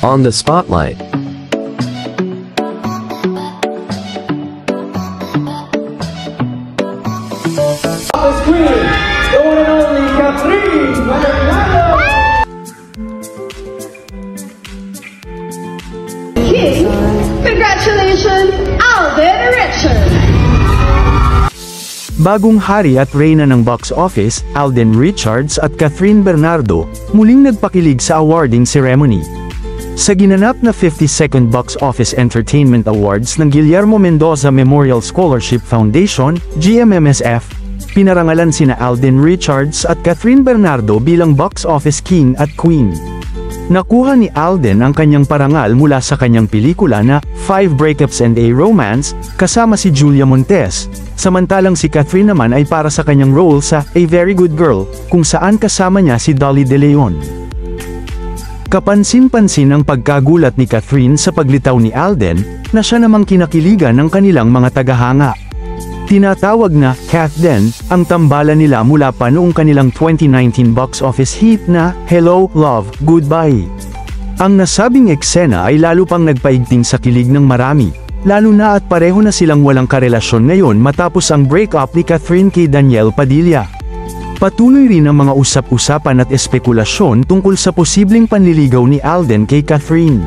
On the spotlight. Office Queen, the one and only Catherine Bernardo. King, congratulations, Alden Richards! Bagong hari at reyna ng box office, Alden Richards at Catherine Bernardo, muling nagpakilig sa awarding ceremony. Sa ginanap na 52nd Box Office Entertainment Awards ng Guillermo Mendoza Memorial Scholarship Foundation, GMMSF, pinarangalan sina Alden Richards at Catherine Bernardo bilang box office king at queen. Nakuha ni Alden ang kanyang parangal mula sa kanyang pelikula na Five Breakups and a Romance, kasama si Julia Montes, samantalang si Catherine naman ay para sa kanyang role sa A Very Good Girl, kung saan kasama niya si Dolly De Leon. Kapansin-pansin ang pagkagulat ni Catherine sa paglitaw ni Alden, na siya namang kinakiligan ng kanilang mga tagahanga. Tinatawag na Kath Den, ang tambalan nila mula pa noong kanilang 2019 box office hit na Hello, Love, Goodbye. Ang nasabing eksena ay lalo pang nagpaigting sa kilig ng marami, lalo na at pareho na silang walang karelasyon ngayon matapos ang break-up ni Catherine kay Daniel Padilla. Patuloy rin ang mga usap-usapan at espekulasyon tungkol sa posibleng panliligaw ni Alden kay Catherine.